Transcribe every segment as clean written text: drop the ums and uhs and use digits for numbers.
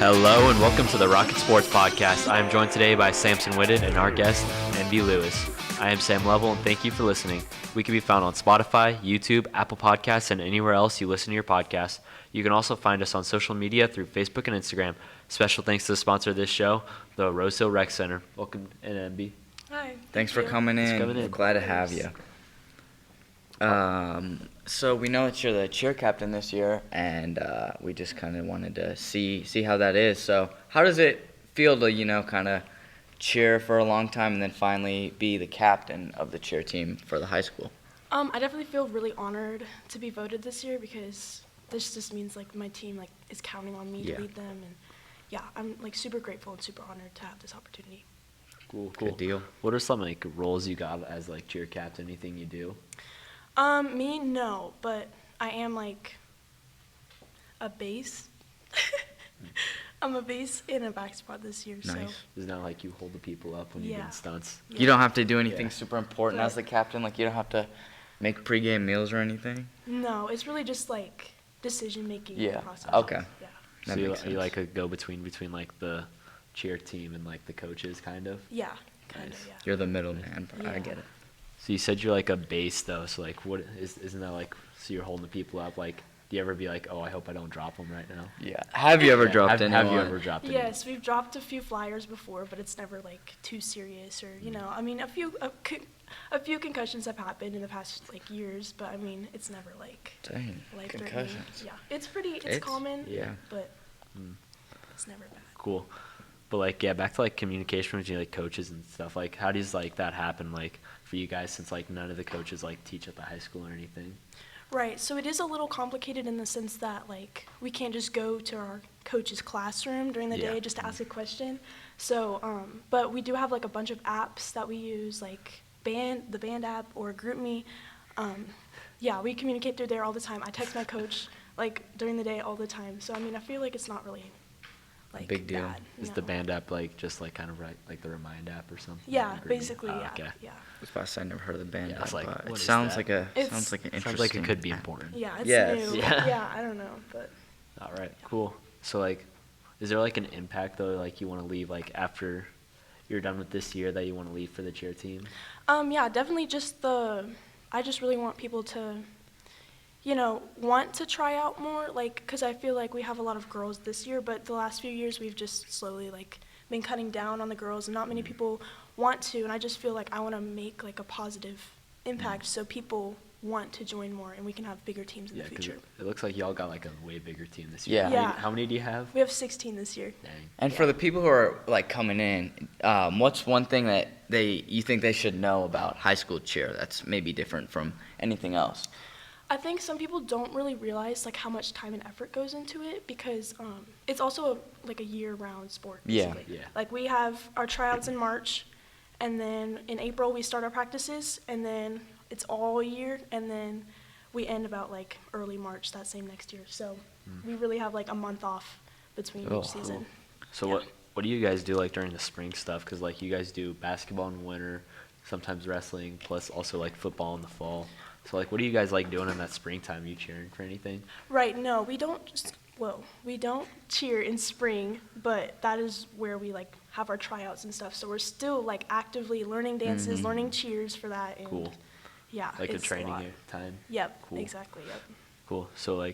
Hello and welcome to the Rocket Sports Podcast. I am joined today by Samson and our guest, Embi Lewis. I am Sam Lovell and thank you for listening. We can be found on Spotify, YouTube, Apple Podcasts, and anywhere else you listen to your podcast. You can also find us on social media through Facebook and Instagram. Special thanks to the sponsor of this show, the Rose Hill Rec Center. Welcome in, Embi. Hi. Thanks for coming in. We're glad to have you. So we know that you're the cheer captain this year, and we just kind of wanted to see how that is. So how does it feel to, kind of cheer for a long time and then finally be the captain of the cheer team for the high school? I definitely feel really honored to be voted this year because this just means my team is counting on me to lead them, and I'm super grateful and super honored to have this opportunity. Cool. Good deal. What are some roles you got as cheer captain? Anything you do? Me, no, but I am a base. I'm a base in a back spot this year. Nice. So. Isn't that you hold the people up when you do stunts? Yeah. You don't have to do anything super important as the captain? You don't have to make pregame meals or anything? No, it's really just decision-making process. Okay. Yeah. So you a go-between between the cheer team and the coaches, kind of? Yeah, kind of, yeah. You're the middleman, but I get it. So you said you're a base though. So what isn't that so you're holding the people up? Do you ever be oh, I hope I don't drop them right now? Yeah. Have you ever dropped anyone? Have you ever dropped anyone? Yes, we've dropped a few flyers before, but it's never too serious or a few concussions have happened in the past basketyears, but it's never Dang, life-threatening. concussions. Yeah, it's common. Yeah. But it's never bad. Cool. But back to communication between coaches and stuff. How does that happen for you guys since none of the coaches teach at the high school or anything? Right. So it is a little complicated in the sense that we can't just go to our coach's classroom during the day just to ask a question. So but we do have a bunch of apps that we use the band app or GroupMe. We communicate through there all the time. I text my coach during the day all the time. So I feel it's not really big deal. bad. Is the band app just kind of the Remind app or something? Yeah, basically, Oh, yeah. okay. Yeah. I was about to say I never heard of the band. Yeah, I was but what it is sounds that? like an Sounds interesting. it could be app. important. Yeah, it's Yes. new. Yeah. I don't know, but. All right, cool. So is there an impact though you want to leave after you're done with this year that you want to leave for the cheer team? Yeah, definitely I just really want people to, want to try out more, because I feel we have a lot of girls this year, but the last few years we've just slowly, been cutting down on the girls, and not many people want to, and I just feel I want to make, a positive impact so people want to join more, and we can have bigger teams in the future. It looks like y'all got a way bigger team this year. Yeah. How many do you have? We have 16 this year. Dang. And for the people who are coming in, what's one thing that you think they should know about high school cheer that's maybe different from anything else? I think some people don't really realize how much time and effort goes into it because it's also a year-round sport. Basically. Yeah. We have our tryouts in March, and then in April we start our practices, and then it's all year, and then we end about early March that same next year. So we really have a month off between each season. Cool. So what do you guys do during the spring stuff? Because you guys do basketball in the winter, sometimes wrestling, plus also football in the fall. So what are you guys doing in that springtime? Are you cheering for anything? Right. No, we don't. We don't cheer in spring, but that is where we have our tryouts and stuff. So we're still actively learning dances, learning cheers for that. And Cool. Yeah. A it's training lot. time. Yep. Cool. Exactly. Yep. Cool. So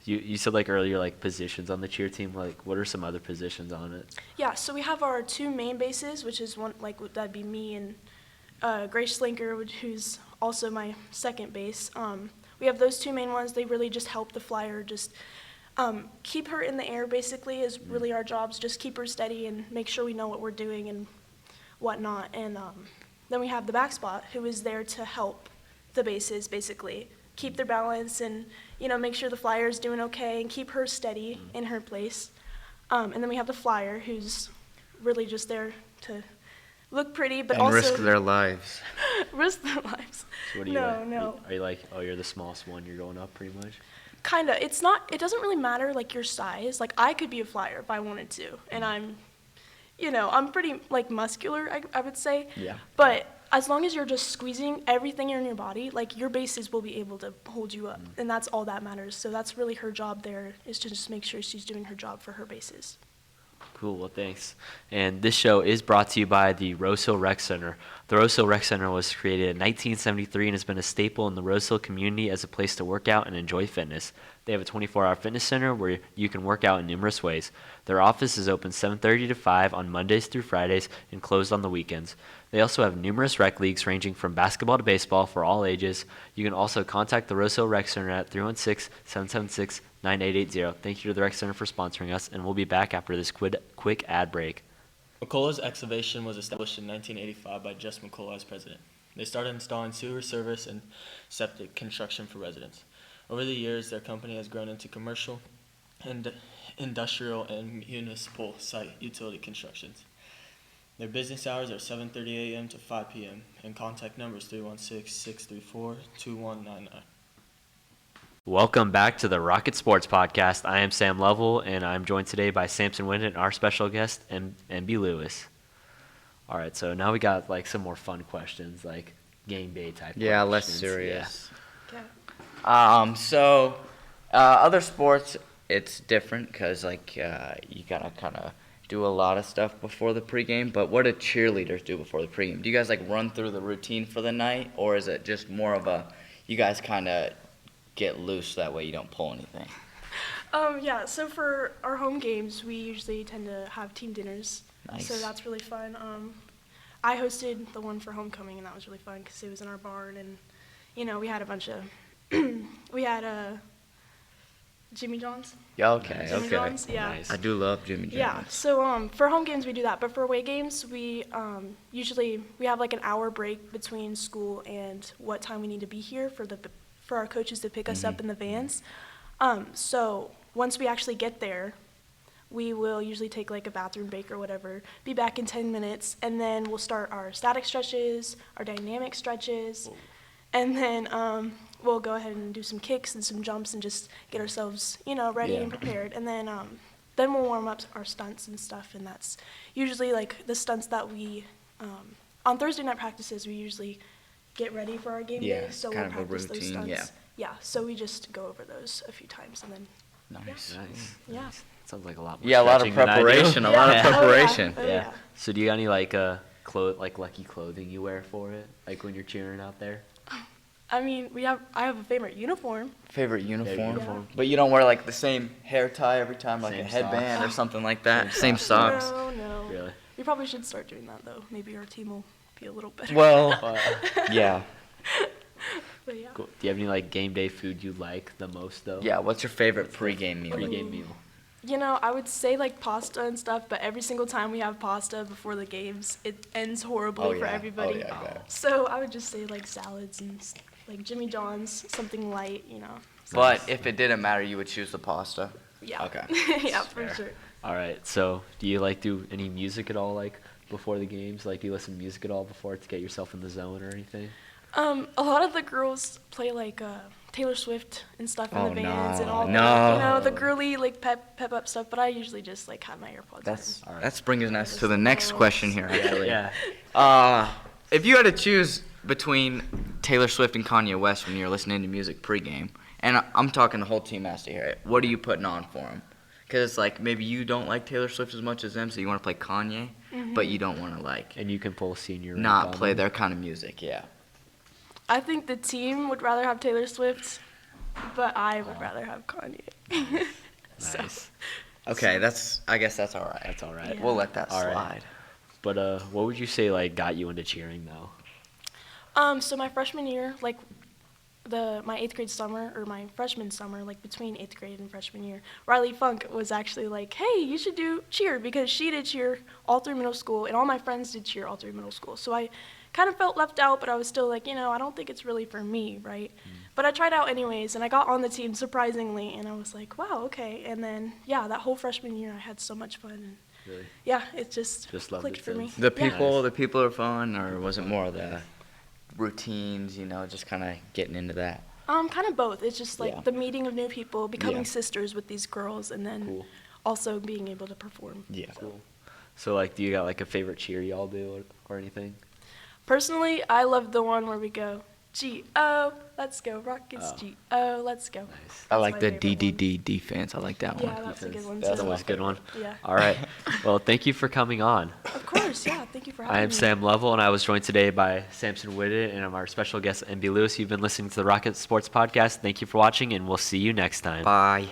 you said earlier positions on the cheer team. What are some other positions on it? Yeah. So we have our two main bases, which is one that'd be me and Grace Slinker, who's also my second base. We have those two main ones. They really just help the flyer just keep her in the air, basically, is really our jobs. Just keep her steady and make sure we know what we're doing and whatnot. And then we have the back spot, who is there to help the bases, basically, keep their balance and, make sure the flyer is doing okay and keep her steady in her place. And then we have the flyer, who's really just there to look pretty, but and also risk their lives. risk their lives. So what do you No. Are you oh, you're the smallest one, you're going up pretty much? Kinda. It's not. It doesn't really matter your size. I could be a flyer if I wanted to, and I'm pretty muscular. I would say. Yeah. But as long as you're just squeezing everything in your body, your bases will be able to hold you up, and that's all that matters. So that's really her job there, is to just make sure she's doing her job for her bases. Cool, well, thanks. And this show is brought to you by the Rose Hill Rec Center. The Rose Hill Rec Center was created in 1973 and has been a staple in the Rose Hill community as a place to work out and enjoy fitness. They have a 24-hour fitness center where you can work out in numerous ways. Their office is open 7:30 to 5 on Mondays through Fridays and closed on the weekends. They also have numerous rec leagues ranging from basketball to baseball for all ages. You can also contact the Rose Hill Rec Center at 316-776-9880. Thank you to the Rec Center for sponsoring us, and we'll be back after this quick ad break. McCullough's excavation was established in 1985 by Jess McCullough as president. They started installing sewer service and septic construction for residents. Over the years, their company has grown into commercial and industrial and municipal site utility constructions. Their business hours are 7:30 a.m. to 5 p.m. and contact number is 316-634-2199. Welcome back to the Rocket Sports Podcast. I am Sam Lovell, and I'm joined today by Samson Winden and our special guest, Embi Lewis. All right, so now we got like some more fun questions, like game day type questions. Yeah, less serious. Okay. Other sports, it's different because you gotta kind of do a lot of stuff before the pregame. But what do cheerleaders do before the pregame? Do you guys like run through the routine for the night, or is it just more of a you guys kind of get loose that way you don't pull anything? Yeah, so for our home games, we usually tend to have team dinners. Nice. So that's really fun. I hosted the one for homecoming, and that was really fun because it was in our barn, and, we had a bunch of, we had Jimmy John's. Yeah, okay, Jimmy okay. John's, yeah. Nice. I do love Jimmy John's. Yeah, so for home games we do that, but for away games we usually we have like an hour break between school and what time we need to be here for our coaches to pick us up in the vans. So once we actually get there, we will usually take like a bathroom break or whatever, be back in 10 minutes, and then we'll start our static stretches, our dynamic stretches, and then we'll go ahead and do some kicks and some jumps and just get ourselves, ready and prepared. And then we'll warm up our stunts and stuff, and that's usually like the stunts that we, on Thursday night practices, we usually get ready for our game Yeah, day, so kind we'll of a practice those routine, stunts. Yeah, so we just go over those a few times, and then, Nice. Nice. yeah. Nice. Sounds like a lot more Yeah, a lot of stretching than I do. preparation. A lot of Yeah. Oh, yeah. preparation. Oh, Yeah. yeah. So do you got any like lucky clothing you wear for it, like when you're cheering out there? I mean, I have a favorite uniform. Favorite uniform. uniform. But you don't wear like the same hair tie every time, like Same a headband socks. or something like that. Same Same socks. No. Really? We probably should start doing that, though. Maybe our team will be a little better. Well, yeah. But yeah. Cool. Do you have any like game day food you like the most though? Yeah, what's your favorite pregame meal? Pre-game meal. I would say like pasta and stuff, but every single time we have pasta before the games, it ends horribly for everybody. Oh, yeah, I bet. So I would just say like salads and like Jimmy John's, something light, But if it didn't matter, you would choose the pasta. Yeah. Okay. Yeah, for Fair. sure. All right. So do you like do any music at all like before the games? Like do you listen to music at all before to get yourself in the zone or anything? A lot of the girls play like Taylor Swift and stuff in the vans and all no. the girly like pep up stuff. But I usually just like have my AirPods That's bringing us to the next question here, actually. Yeah. If you had to choose between Taylor Swift and Kanye West when you're listening to music pregame, and I'm talking the whole team has to hear it, what are you putting on for them? Because like maybe you don't like Taylor Swift as much as them, so you want to play Kanye, but you don't want to like And you can pull senior. rank not on play them. their kind of music. Yeah. I think the team would rather have Taylor Swift, but I would rather have Kanye. Nice. Okay, I guess that's all right. That's all right. Yeah. We'll let that All right. slide. But what would you say like got you into cheering though? So my freshman year, like my 8th grade summer, or my freshman summer, like between 8th grade and freshman year, Riley Funk was actually like, hey, you should do cheer, because she did cheer all through middle school, and all my friends did cheer all through middle school. So I kind of felt left out, but I was still like, I don't think it's really for me, right? But I tried out anyways, and I got on the team surprisingly, and I was like, wow, okay. And then, that whole freshman year, I had so much fun, and Really? it just loved clicked it for me. since. The Yeah. people are fun, or was it more of the routines? Just kind of getting into that. Kind of both. It's just like Yeah. the meeting of new people, becoming Yeah. sisters with these girls, and then Cool. also being able to perform. Yeah. Cool. So like, do you got like a favorite cheer y'all do or anything? Personally, I love the one where we go, G-O, let's go Rockets, Oh. G-O, let's go. I That's like my the favorite one. DDD defense. I like that Yeah, one. that's a good one That's too. my That's a good one. Yeah, All right. Well, thank you for coming on. of course, yeah, thank you for having I me. am Sam Lovell, and I was joined today by Samson Whitted and our special guest, Embi Lewis. You've been listening to the Rocket Sports Podcast. Thank you for watching, and we'll see you next time. Bye.